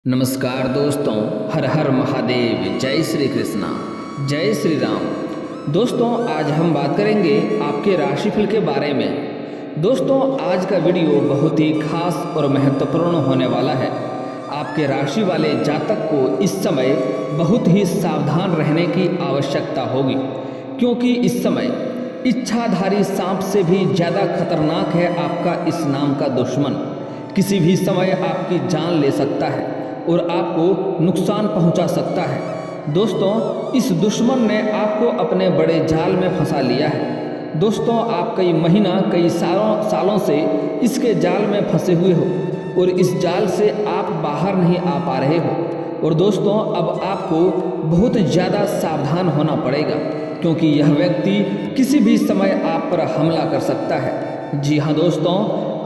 नमस्कार दोस्तों, हर हर महादेव, जय श्री कृष्णा, जय श्री राम। दोस्तों आज हम बात करेंगे आपके राशिफल के बारे में। दोस्तों आज का वीडियो बहुत ही खास और महत्वपूर्ण होने वाला है। आपके राशि वाले जातक को इस समय बहुत ही सावधान रहने की आवश्यकता होगी, क्योंकि इस समय इच्छाधारी सांप से भी ज़्यादा खतरनाक है आपका इस नाम का दुश्मन। किसी भी समय आपकी जान ले सकता है और आपको नुकसान पहुंचा सकता है। दोस्तों इस दुश्मन ने आपको अपने बड़े जाल में फंसा लिया है। दोस्तों आप कई महीना कई सालों से इसके जाल में फंसे हुए हो और इस जाल से आप बाहर नहीं आ पा रहे हो। और दोस्तों अब आपको बहुत ज़्यादा सावधान होना पड़ेगा, क्योंकि यह व्यक्ति किसी भी समय आप पर हमला कर सकता है। जी हाँ दोस्तों,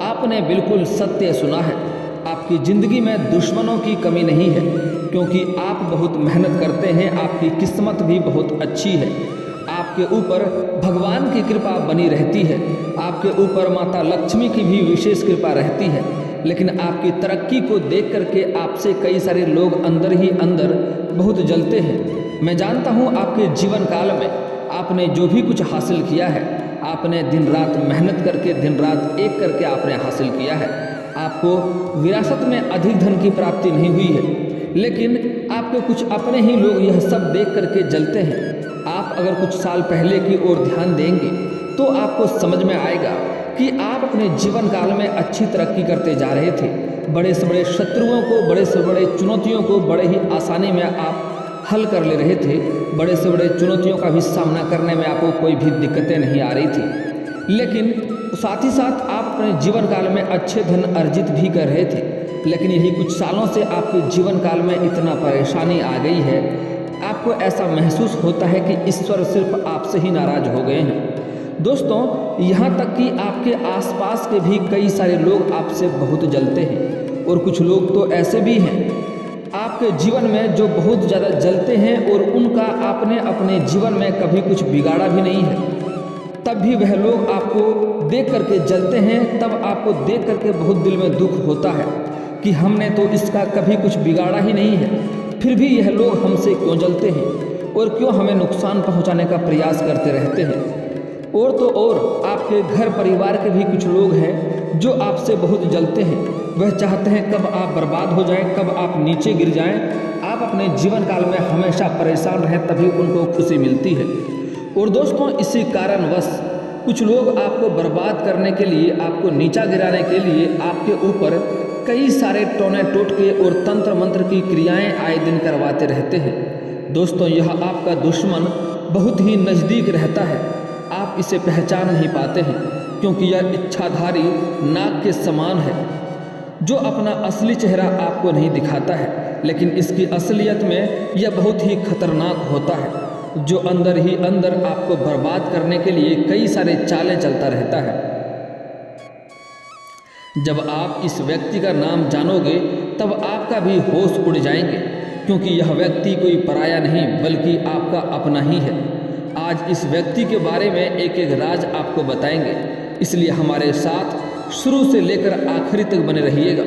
आपने बिल्कुल सत्य सुना है। आपकी ज़िंदगी में दुश्मनों की कमी नहीं है, क्योंकि आप बहुत मेहनत करते हैं। आपकी किस्मत भी बहुत अच्छी है। आपके ऊपर भगवान की कृपा बनी रहती है। आपके ऊपर माता लक्ष्मी की भी विशेष कृपा रहती है। लेकिन आपकी तरक्की को देख करके आपसे कई सारे लोग अंदर ही अंदर बहुत जलते हैं। मैं जानता हूँ आपके जीवन काल में आपने जो भी कुछ हासिल किया है, आपने दिन रात मेहनत करके दिन रात एक करके आपने हासिल किया है। आपको विरासत में अधिक धन की प्राप्ति नहीं हुई है, लेकिन आपके कुछ अपने ही लोग यह सब देख करके जलते हैं। आप अगर कुछ साल पहले की ओर ध्यान देंगे तो आपको समझ में आएगा कि आप अपने जीवन काल में अच्छी तरक्की करते जा रहे थे। बड़े से बड़े शत्रुओं को, बड़े से बड़े चुनौतियों को बड़े ही आसानी में आप हल कर ले रहे थे। बड़े से बड़े चुनौतियों का भी सामना करने में आपको कोई भी दिक्कतें नहीं आ रही थी। लेकिन साथ ही साथ आप अपने जीवन काल में अच्छे धन अर्जित भी कर रहे थे। लेकिन यही कुछ सालों से आपके जीवन काल में इतना परेशानी आ गई है, आपको ऐसा महसूस होता है कि ईश्वर सिर्फ आपसे ही नाराज हो गए हैं। दोस्तों यहाँ तक कि आपके आसपास के भी कई सारे लोग आपसे बहुत जलते हैं, और कुछ लोग तो ऐसे भी हैं आपके जीवन में जो बहुत ज़्यादा जलते हैं, और उनका आपने अपने जीवन में कभी कुछ बिगाड़ा भी नहीं है, तब भी वह लोग आपको देख करके जलते हैं। तब आपको देख करके बहुत दिल में दुख होता है कि हमने तो इसका कभी कुछ बिगाड़ा ही नहीं है, फिर भी यह लोग हमसे क्यों जलते हैं और क्यों हमें नुकसान पहुंचाने का प्रयास करते रहते हैं। और तो और आपके घर परिवार के भी कुछ लोग हैं जो आपसे बहुत जलते हैं। वह चाहते हैं कब आप बर्बाद हो जाएं, कब आप नीचे गिर जाएं। आप अपने जीवन काल में हमेशा परेशान रहें, तभी उनको खुशी मिलती है। और दोस्तों इसी कारणवश कुछ लोग आपको बर्बाद करने के लिए, आपको नीचा गिराने के लिए आपके ऊपर कई सारे टोने टोटके और तंत्र मंत्र की क्रियाएं आए दिन करवाते रहते हैं। दोस्तों यह आपका दुश्मन बहुत ही नज़दीक रहता है, आप इसे पहचान नहीं पाते हैं, क्योंकि यह इच्छाधारी नाग के समान है, जो अपना असली चेहरा आपको नहीं दिखाता है, लेकिन इसकी असलियत में यह बहुत ही खतरनाक होता है, जो अंदर ही अंदर आपको बर्बाद करने के लिए कई सारे चालें चलता रहता है। जब आप इस व्यक्ति का नाम जानोगे तब आपका भी होश उड़ जाएंगे, क्योंकि यह व्यक्ति कोई पराया नहीं बल्कि आपका अपना ही है। आज इस व्यक्ति के बारे में एक एक राज आपको बताएंगे, इसलिए हमारे साथ शुरू से लेकर आखिरी तक बने रहिएगा,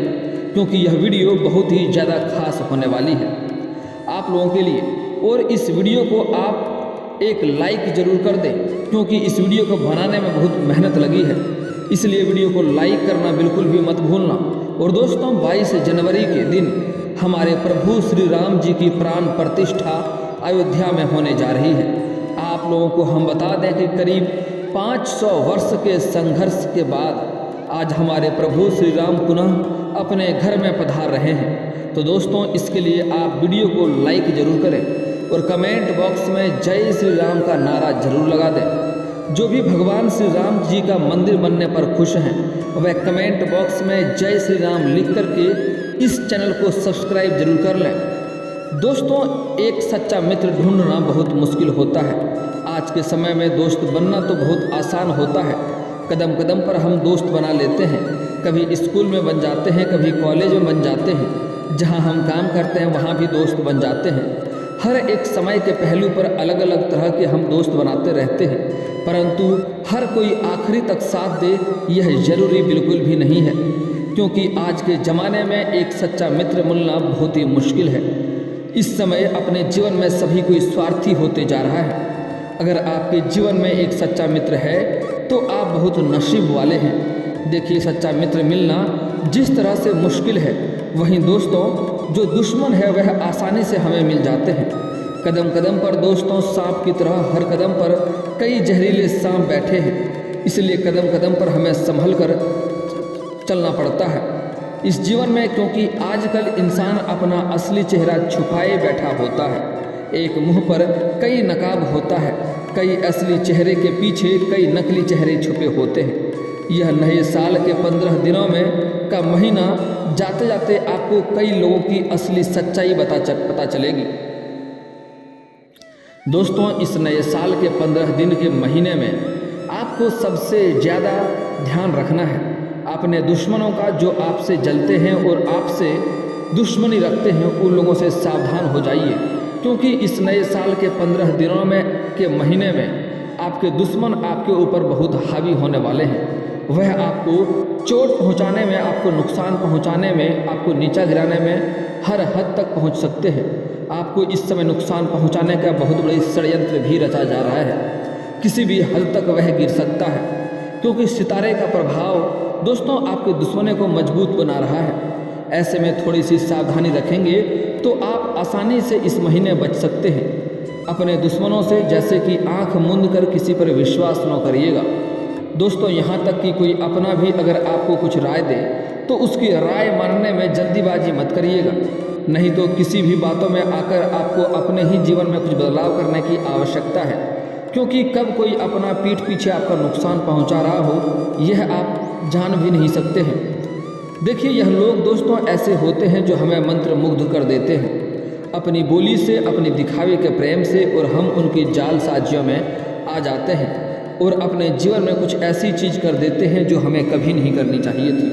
क्योंकि यह वीडियो बहुत ही ज़्यादा खास होने वाली है आप लोगों के लिए। और इस वीडियो को आप एक लाइक ज़रूर कर दें, क्योंकि इस वीडियो को बनाने में बहुत मेहनत लगी है, इसलिए वीडियो को लाइक करना बिल्कुल भी मत भूलना। और दोस्तों 22 जनवरी के दिन हमारे प्रभु श्री राम जी की प्राण प्रतिष्ठा अयोध्या में होने जा रही है। आप लोगों को हम बता दें कि करीब 500 वर्ष के संघर्ष के बाद आज हमारे प्रभु श्री राम पुनः अपने घर में पधार रहे हैं। तो दोस्तों इसके लिए आप वीडियो को लाइक ज़रूर करें और कमेंट बॉक्स में जय श्री राम का नारा जरूर लगा दें। जो भी भगवान श्री राम जी का मंदिर बनने पर खुश हैं, वह कमेंट बॉक्स में जय श्री राम लिख करके इस चैनल को सब्सक्राइब जरूर कर लें। दोस्तों एक सच्चा मित्र ढूंढना बहुत मुश्किल होता है। आज के समय में दोस्त बनना तो बहुत आसान होता है, कदम कदम पर हम दोस्त बना लेते हैं। कभी स्कूल में बन जाते हैं, कभी कॉलेज में बन जाते हैं, जहाँ हम काम करते हैं वहाँ भी दोस्त बन जाते हैं। हर एक समय के पहलू पर अलग अलग तरह के हम दोस्त बनाते रहते हैं, परंतु हर कोई आखिरी तक साथ दे यह जरूरी बिल्कुल भी नहीं है, क्योंकि आज के ज़माने में एक सच्चा मित्र मिलना बहुत ही मुश्किल है। इस समय अपने जीवन में सभी कोई स्वार्थी होते जा रहा है। अगर आपके जीवन में एक सच्चा मित्र है तो आप बहुत नसीब वाले हैं। देखिए, सच्चा मित्र मिलना जिस तरह से मुश्किल है, वहीं दोस्तों जो दुश्मन है वह आसानी से हमें मिल जाते हैं। कदम कदम पर दोस्तों सांप की तरह हर कदम पर कई जहरीले सांप बैठे हैं, इसलिए कदम कदम पर हमें संभल कर चलना पड़ता है इस जीवन में, क्योंकि आजकल इंसान अपना असली चेहरा छुपाए बैठा होता है। एक मुंह पर कई नकाब होता है, कई असली चेहरे के पीछे कई नकली चेहरे छुपे होते हैं। यह नए साल के 15 दिनों में का महीना जाते जाते आपको कई लोगों की असली सच्चाई पता चलेगी। दोस्तों, इस नए साल के 15 दिन के महीने में आपको सबसे ज़्यादा ध्यान रखना है अपने दुश्मनों का, जो आपसे जलते हैं और आपसे दुश्मनी रखते हैं, उन लोगों से सावधान हो जाइए, क्योंकि इस नए साल के 15 दिनों में के महीने में आपके दुश्मन आपके ऊपर बहुत हावी होने वाले हैं। वह आपको चोट पहुंचाने में, आपको नुकसान पहुंचाने में, आपको नीचा गिराने में हर हद तक पहुंच सकते हैं। आपको इस समय नुकसान पहुंचाने का बहुत बड़ी षड्यंत्र भी रचा जा रहा है। किसी भी हद तक वह गिर सकता है, क्योंकि सितारे का प्रभाव दोस्तों आपके दुश्मनों को मजबूत बना रहा है। ऐसे में थोड़ी सी सावधानी रखेंगे तो आप आसानी से इस महीने बच सकते हैं अपने दुश्मनों से। जैसे कि आंख मूंद कर किसी पर विश्वास न करिएगा दोस्तों। यहाँ तक कि कोई अपना भी अगर आपको कुछ राय दे तो उसकी राय मानने में जल्दीबाजी मत करिएगा, नहीं तो किसी भी बातों में आकर आपको अपने ही जीवन में कुछ बदलाव करने की आवश्यकता है, क्योंकि कब कोई अपना पीठ पीछे आपका नुकसान पहुँचा रहा हो यह आप जान भी नहीं सकते हैं। देखिए, यह लोग दोस्तों ऐसे होते हैं जो हमें मंत्र मुग्ध कर देते हैं अपनी बोली से, अपने दिखावे के प्रेम से, और हम उनकी जालसाजियों में आ जाते हैं और अपने जीवन में कुछ ऐसी चीज़ कर देते हैं जो हमें कभी नहीं करनी चाहिए थी।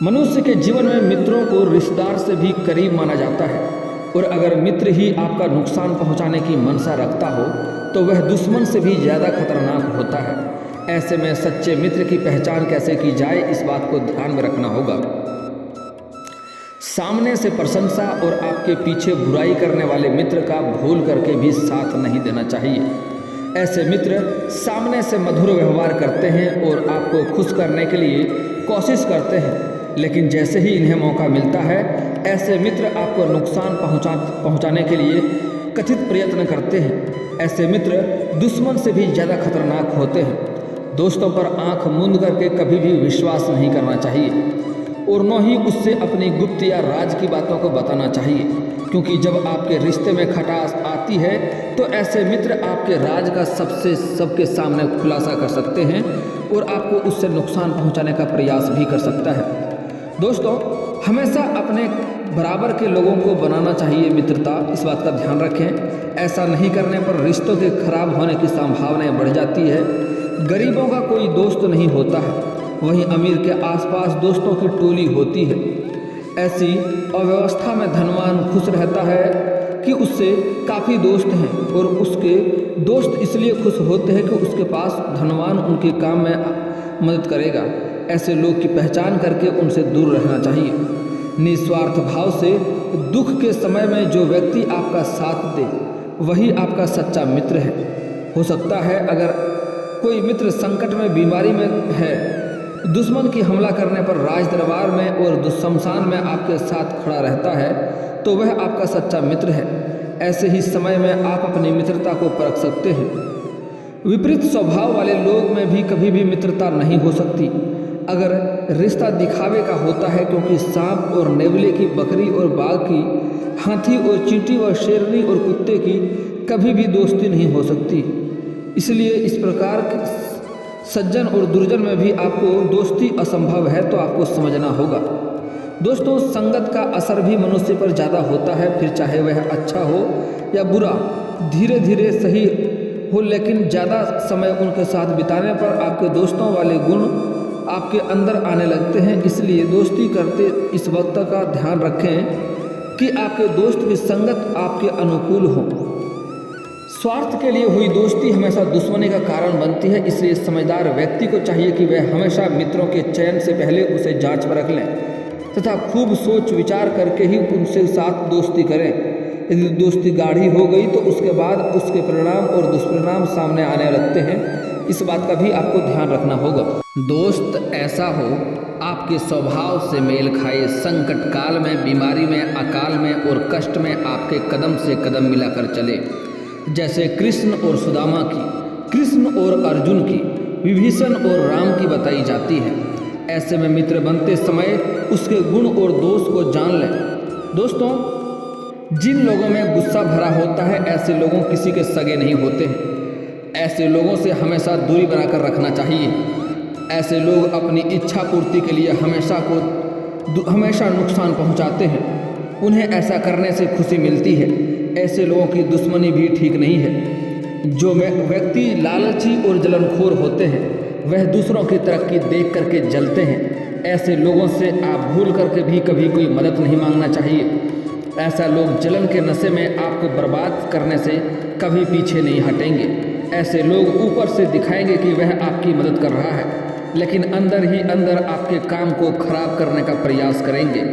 मनुष्य के जीवन में मित्रों को रिश्तेदार से भी करीब माना जाता है, और अगर मित्र ही आपका नुकसान पहुंचाने की मनसा रखता हो तो वह दुश्मन से भी ज़्यादा खतरनाक होता है। ऐसे में सच्चे मित्र की पहचान कैसे की जाए, इस बात को ध्यान में रखना होगा। सामने से प्रशंसा और आपके पीछे बुराई करने वाले मित्र का भूल करके भी साथ नहीं देना चाहिए। ऐसे मित्र सामने से मधुर व्यवहार करते हैं और आपको खुश करने के लिए कोशिश करते हैं, लेकिन जैसे ही इन्हें मौका मिलता है ऐसे मित्र आपको नुकसान पहुंचाने के लिए कथित प्रयत्न करते हैं। ऐसे मित्र दुश्मन से भी ज़्यादा खतरनाक होते हैं। दोस्तों पर आंख मूंद करके कभी भी विश्वास नहीं करना चाहिए, और न ही उससे अपनी गुप्त या राज की बातों को बताना चाहिए, क्योंकि जब आपके रिश्ते में खटास आती है तो ऐसे मित्र आपके राज का सबके सामने खुलासा कर सकते हैं और आपको उससे नुकसान पहुंचाने का प्रयास भी कर सकता है। दोस्तों, हमेशा अपने बराबर के लोगों को बनाना चाहिए मित्रता, इस बात का ध्यान रखें। ऐसा नहीं करने पर रिश्तों के खराब होने की संभावनाएं बढ़ जाती है। गरीबों का कोई दोस्त नहीं होता है, वहीं अमीर के आसपास दोस्तों की टोली होती है। ऐसी अव्यवस्था में धनवान खुश रहता है कि उससे काफ़ी दोस्त हैं, और उसके दोस्त इसलिए खुश होते हैं कि उसके पास धनवान उनके काम में मदद करेगा। ऐसे लोग की पहचान करके उनसे दूर रहना चाहिए। निस्वार्थ भाव से दुख के समय में जो व्यक्ति आपका साथ दे वही आपका सच्चा मित्र है। हो सकता है अगर कोई मित्र संकट में, बीमारी में है, दुश्मन की हमला करने पर राज दरबार में और दुस्शमशान में आपके साथ खड़ा रहता है तो वह आपका सच्चा मित्र है। ऐसे ही समय में आप अपनी मित्रता को परख सकते हैं। विपरीत स्वभाव वाले लोग में भी कभी भी मित्रता नहीं हो सकती अगर रिश्ता दिखावे का होता है, क्योंकि सांप और नेवले की, बकरी और बाघ की, हाथी और चींटी और शेरनी और कुत्ते की कभी भी दोस्ती नहीं हो सकती। इसलिए इस प्रकार सज्जन और दुर्जन में भी आपको दोस्ती असंभव है, तो आपको समझना होगा। दोस्तों, संगत का असर भी मनुष्य पर ज़्यादा होता है, फिर चाहे वह अच्छा हो या बुरा, धीरे धीरे सही हो, लेकिन ज़्यादा समय उनके साथ बिताने पर आपके दोस्तों वाले गुण आपके अंदर आने लगते हैं। इसलिए दोस्ती करते इस वक्त का ध्यान रखें कि आपके दोस्त की संगत आपके अनुकूल हो। स्वार्थ के लिए हुई दोस्ती हमेशा दुश्मनी का कारण बनती है। इसलिए समझदार व्यक्ति को चाहिए कि वह हमेशा मित्रों के चयन से पहले उसे जांच परख लें तथा खूब सोच विचार करके ही उनसे साथ दोस्ती करें। यदि दोस्ती गाढ़ी हो गई तो उसके बाद उसके परिणाम और दुष्परिणाम सामने आने लगते हैं। इस बात का भी आपको ध्यान रखना होगा। दोस्त ऐसा हो आपके स्वभाव से मेल खाए, संकट काल में, बीमारी में, अकाल में और कष्ट में आपके कदम से कदम मिलाकर चले। जैसे कृष्ण और सुदामा की, कृष्ण और अर्जुन की, विभीषण और राम की बताई जाती है। ऐसे में मित्र बनते समय उसके गुण और दोष को जान लें। दोस्तों, जिन लोगों में गुस्सा भरा होता है ऐसे लोगों किसी के सगे नहीं होते हैं। ऐसे लोगों से हमेशा दूरी बनाकर रखना चाहिए। ऐसे लोग अपनी इच्छा पूर्ति के लिए हमेशा नुकसान पहुंचाते हैं। उन्हें ऐसा करने से खुशी मिलती है। ऐसे लोगों की दुश्मनी भी ठीक नहीं है। जो व्यक्ति लालची और जलनखोर होते हैं वह दूसरों की तरक्की देख करके जलते हैं। ऐसे लोगों से आप भूल करके भी कभी कोई मदद नहीं मांगना चाहिए। ऐसा लोग जलन के नशे में आपको बर्बाद करने से कभी पीछे नहीं हटेंगे। ऐसे लोग ऊपर से दिखाएंगे कि वह आपकी मदद कर रहा है, लेकिन अंदर ही अंदर आपके काम को खराब करने का प्रयास करेंगे।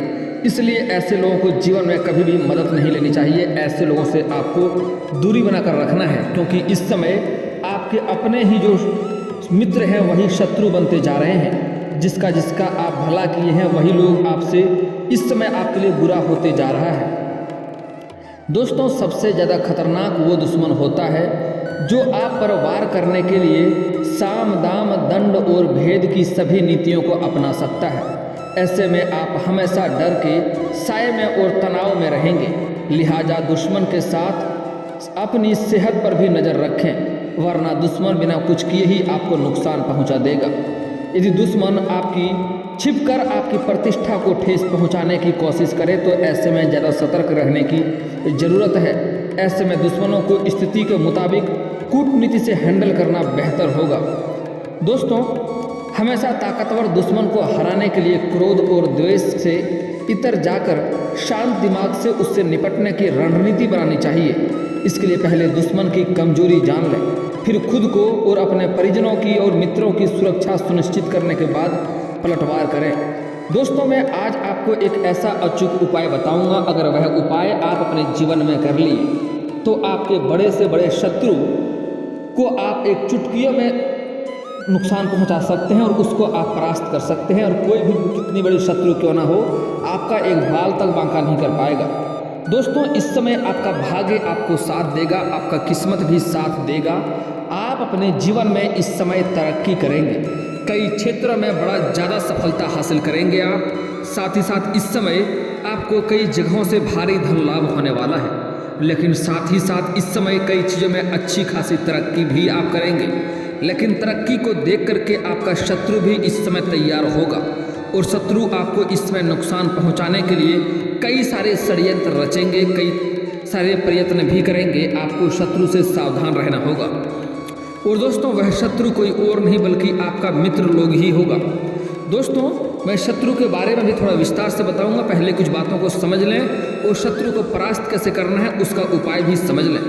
इसलिए ऐसे लोगों को जीवन में कभी भी मदद नहीं लेनी चाहिए। ऐसे लोगों से आपको दूरी बनाकर रखना है, क्योंकि इस समय आपके अपने ही जो मित्र हैं वही शत्रु बनते जा रहे हैं। जिसका आप भला किए हैं वही लोग आपसे इस समय आपके लिए बुरा होते जा रहा है। दोस्तों, सबसे ज़्यादा खतरनाक वो दुश्मन होता है जो आप पर वार करने के लिए साम दाम दंड और भेद की सभी नीतियों को अपना सकता है। ऐसे में आप हमेशा डर के साए में और तनाव में रहेंगे। लिहाजा दुश्मन के साथ अपनी सेहत पर भी नज़र रखें, वरना दुश्मन बिना कुछ किए ही आपको नुकसान पहुंचा देगा। यदि दुश्मन आपकी छिपकर आपकी प्रतिष्ठा को ठेस पहुंचाने की कोशिश करे तो ऐसे में ज़्यादा सतर्क रहने की ज़रूरत है। ऐसे में दुश्मनों को स्थिति के मुताबिक कूटनीति से हैंडल करना बेहतर होगा। दोस्तों, हमेशा ताकतवर दुश्मन को हराने के लिए क्रोध और द्वेष से इतर जाकर शांत दिमाग से उससे निपटने की रणनीति बनानी चाहिए। इसके लिए पहले दुश्मन की कमजोरी जान लें, फिर खुद को और अपने परिजनों की और मित्रों की सुरक्षा सुनिश्चित करने के बाद पलटवार करें। दोस्तों, मैं आज आपको एक ऐसा अचूक उपाय बताऊंगा। अगर वह उपाय आप अपने जीवन में कर लिए तो आपके बड़े से बड़े शत्रु को आप एक चुटकियों में नुकसान पहुंचा सकते हैं और उसको आप परास्त कर सकते हैं। और कोई भी कितनी बड़ी शत्रु क्यों ना हो, आपका एक बाल तक बांका नहीं कर पाएगा। दोस्तों, इस समय आपका भाग्य आपको साथ देगा, आपका किस्मत भी साथ देगा। आप अपने जीवन में इस समय तरक्की करेंगे, कई क्षेत्रों में बड़ा ज़्यादा सफलता हासिल करेंगे आप। साथ ही साथ इस समय आपको कई जगहों से भारी धन लाभ होने वाला है। लेकिन साथ ही साथ इस समय कई चीज़ों में अच्छी खासी तरक्की भी आप करेंगे। लेकिन तरक्की को देख करके आपका शत्रु भी इस समय तैयार होगा और शत्रु आपको इसमें नुकसान पहुंचाने के लिए कई सारे षड्यंत्र रचेंगे, कई सारे प्रयत्न भी करेंगे। आपको शत्रु से सावधान रहना होगा। और दोस्तों, वह शत्रु कोई और नहीं बल्कि आपका मित्र लोग ही होगा। दोस्तों, मैं शत्रु के बारे में भी थोड़ा विस्तार से बताऊंगा। पहले कुछ बातों को समझ लें और शत्रु को परास्त कैसे करना है उसका उपाय भी समझ लें।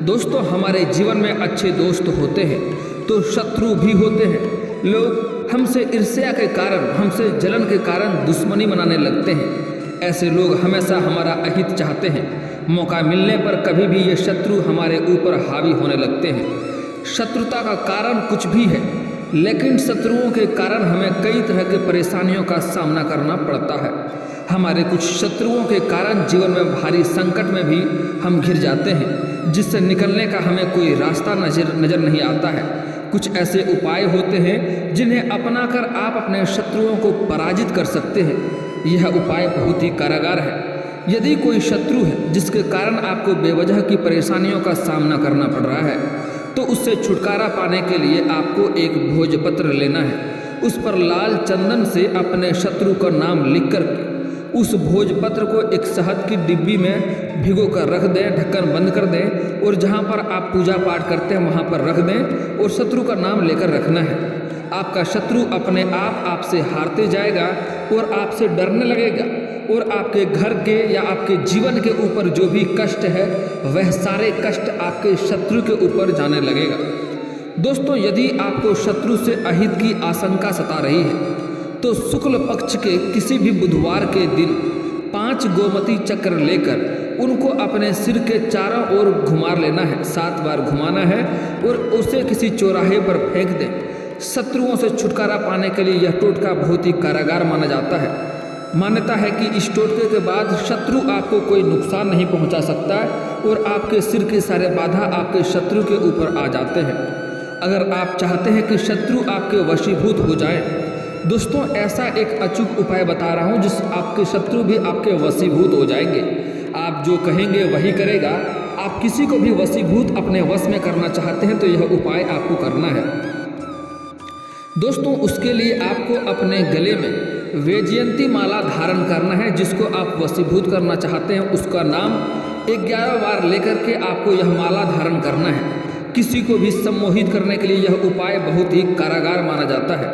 दोस्तों, हमारे जीवन में अच्छे दोस्त होते हैं तो शत्रु भी होते हैं। लोग हमसे ईर्ष्या के कारण, हमसे जलन के कारण दुश्मनी मनाने लगते हैं। ऐसे लोग हमेशा हमारा अहित चाहते हैं। मौका मिलने पर कभी भी ये शत्रु हमारे ऊपर हावी होने लगते हैं। शत्रुता का कारण कुछ भी है, लेकिन शत्रुओं के कारण हमें कई तरह के परेशानियों का सामना करना पड़ता है। हमारे कुछ शत्रुओं के कारण जीवन में भारी संकट में भी हम घिर जाते हैं, जिससे निकलने का हमें कोई रास्ता नजर नहीं आता है। कुछ ऐसे उपाय होते हैं जिन्हें अपनाकर आप अपने शत्रुओं को पराजित कर सकते हैं। यह उपाय बहुत ही कारगर है। यदि कोई शत्रु है जिसके कारण आपको बेवजह की परेशानियों का सामना करना पड़ रहा है तो उससे छुटकारा पाने के लिए आपको एक भोजपत्र लेना है। उस पर लाल चंदन से अपने शत्रु का नाम लिखकर उस भोजपत्र को एक शहद की डिब्बी में भिगो कर रख दें, ढक्कन बंद कर दें और जहाँ पर आप पूजा पाठ करते हैं वहाँ पर रख दें और शत्रु का नाम लेकर रखना है। आपका शत्रु अपने आप आपसे हारते जाएगा और आपसे डरने लगेगा और आपके घर के या आपके जीवन के ऊपर जो भी कष्ट है वह सारे कष्ट आपके शत्रु के ऊपर जाने लगेगा। दोस्तों, यदि आपको शत्रु से अहित की आशंका सता रही है तो शुक्ल पक्ष के किसी भी बुधवार के दिन 5 गोमती चक्र लेकर उनको अपने सिर के चारों ओर घुमा लेना है, 7 बार घुमाना है और उसे किसी चौराहे पर फेंक दें। शत्रुओं से छुटकारा पाने के लिए यह टोटका बहुत ही कारगर माना जाता है। मान्यता है कि इस टोटके के बाद शत्रु आपको कोई नुकसान नहीं पहुंचा सकता और आपके सिर के सारे बाधा आपके शत्रु के ऊपर आ जाते हैं। अगर आप चाहते हैं कि शत्रु आपके वशीभूत हो जाए, दोस्तों ऐसा एक अचूक उपाय बता रहा हूं जिस आपके शत्रु भी आपके वशीभूत हो जाएंगे। आप जो कहेंगे वही करेगा। आप किसी को भी वशीभूत अपने वश में करना चाहते हैं तो यह उपाय आपको करना है। दोस्तों, उसके लिए आपको अपने गले में वैजयंती माला धारण करना है। जिसको आप वशीभूत करना चाहते हैं उसका नाम 11 बार लेकर के आपको यह माला धारण करना है। किसी को भी सम्मोहित करने के लिए यह उपाय बहुत ही कारगर माना जाता है।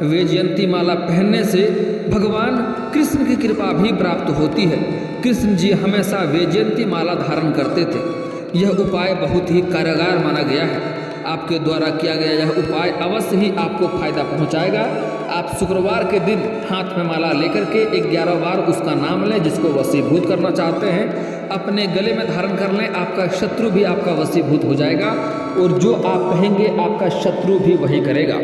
वैजयंती माला पहनने से भगवान कृष्ण की कृपा भी प्राप्त होती है। कृष्ण जी हमेशा वैजयंती माला धारण करते थे। यह उपाय बहुत ही कारगर माना गया है। आपके द्वारा किया गया यह उपाय अवश्य ही आपको फायदा पहुंचाएगा। आप शुक्रवार के दिन हाथ में माला लेकर के 11 बार उसका नाम लें। जिसको वशीभूत करना चाहते हैं अपने गले में धारण कर लें। आपका शत्रु भी आपका वशीभूत हो जाएगा और जो आप कहेंगे आपका शत्रु भी वही करेगा।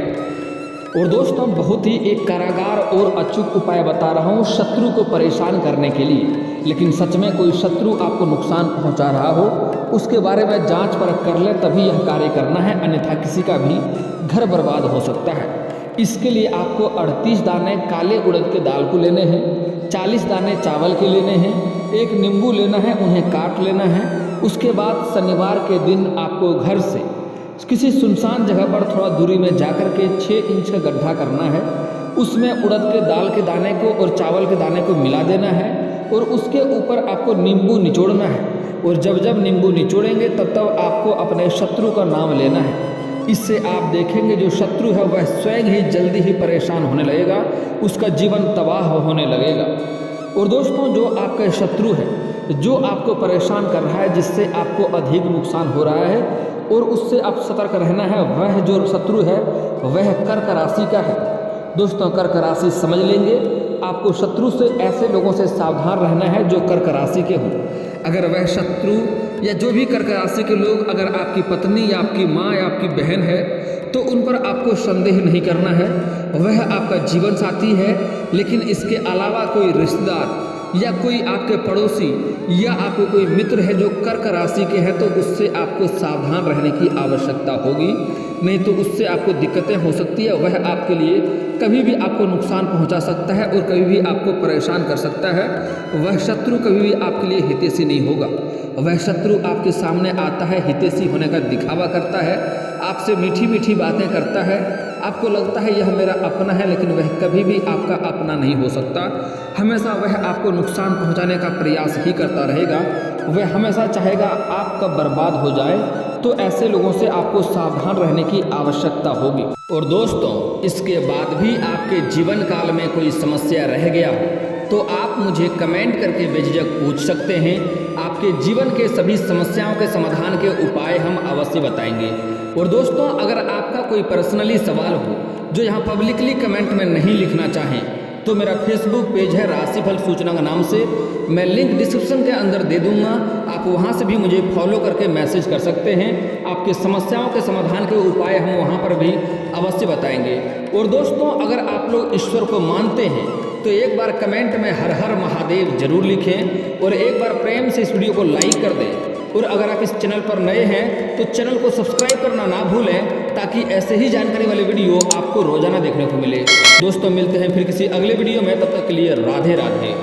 और दोस्तों, बहुत ही एक कारागार और अचूक उपाय बता रहा हूँ शत्रु को परेशान करने के लिए। लेकिन सच में कोई शत्रु आपको नुकसान पहुँचा रहा हो उसके बारे में जांच परख कर ले, तभी यह कार्य करना है, अन्यथा किसी का भी घर बर्बाद हो सकता है। इसके लिए आपको 38 दाने काले उड़द के दाल को लेने हैं, 40 दाने चावल के लेने हैं, 1 नींबू लेना है, उन्हें काट लेना है। उसके बाद शनिवार के दिन आपको घर से किसी सुनसान जगह पर थोड़ा दूरी में जाकर के 6 इंच का गड्ढा करना है। उसमें उड़द के दाल के दाने को और चावल के दाने को मिला देना है और उसके ऊपर आपको नींबू निचोड़ना है। और जब जब नींबू निचोड़ेंगे तब तब आपको अपने शत्रु का नाम लेना है। इससे आप देखेंगे जो शत्रु है वह स्वयं ही जल्दी ही परेशान होने लगेगा, उसका जीवन तबाह होने लगेगा। और दोस्तों, जो आपका शत्रु है, जो आपको परेशान कर रहा है, जिससे आपको अधिक नुकसान हो रहा है और उससे आप सतर्क रहना है, वह जो शत्रु है वह कर्क राशि का है। दोस्तों, कर्क राशि समझ लेंगे। आपको शत्रु से ऐसे लोगों से सावधान रहना है जो कर्क राशि के हों। अगर वह शत्रु या जो भी कर्क राशि के लोग अगर आपकी पत्नी या आपकी माँ या आपकी बहन है तो उन पर आपको संदेह नहीं करना है। वह आपका जीवन साथी है, लेकिन इसके अलावा कोई रिश्तेदार या कोई आपके पड़ोसी या आपको कोई मित्र है जो कर्क राशि के हैं तो उससे आपको सावधान रहने की आवश्यकता होगी, नहीं तो उससे आपको दिक्कतें हो सकती है। वह आपके लिए कभी भी आपको नुकसान पहुंचा सकता है और कभी भी आपको परेशान कर सकता है। वह शत्रु कभी भी आपके लिए हितैषी नहीं होगा। वह शत्रु आपके सामने आता है, हितैषी होने का दिखावा करता है, आपसे मीठी मीठी बातें करता है, आपको लगता है यह मेरा अपना है, लेकिन वह कभी भी आपका अपना नहीं हो सकता। हमेशा वह आपको नुकसान पहुंचाने का प्रयास ही करता रहेगा। वह हमेशा चाहेगा आप कब बर्बाद हो जाए। तो ऐसे लोगों से आपको सावधान रहने की आवश्यकता होगी। और दोस्तों, इसके बाद भी आपके जीवन काल में कोई समस्या रह गया तो आप मुझे कमेंट करके बेझिझक पूछ सकते हैं। आपके जीवन के सभी समस्याओं के समाधान के उपाय हम अवश्य बताएंगे। और दोस्तों, अगर आपका कोई पर्सनली सवाल हो जो यहाँ पब्लिकली कमेंट में नहीं लिखना चाहें तो मेरा फेसबुक पेज है राशिफल सूचना के नाम से, मैं लिंक डिस्क्रिप्शन के अंदर दे दूंगा। आप वहां से भी मुझे फॉलो करके मैसेज कर सकते हैं। आपके समस्याओं के समाधान के उपाय हम वहां पर भी अवश्य बताएंगे। और दोस्तों, अगर आप लोग ईश्वर को मानते हैं तो एक बार कमेंट में हर हर महादेव जरूर लिखें और एक बार प्रेम से इस वीडियो को लाइक कर दें। और अगर आप इस चैनल पर नए हैं तो चैनल को सब्सक्राइब करना ना भूलें, ताकि ऐसे ही जानकारी वाले वीडियो आपको रोजाना देखने को मिले। दोस्तों, मिलते हैं फिर किसी अगले वीडियो में, तब तक के लिए राधे राधे।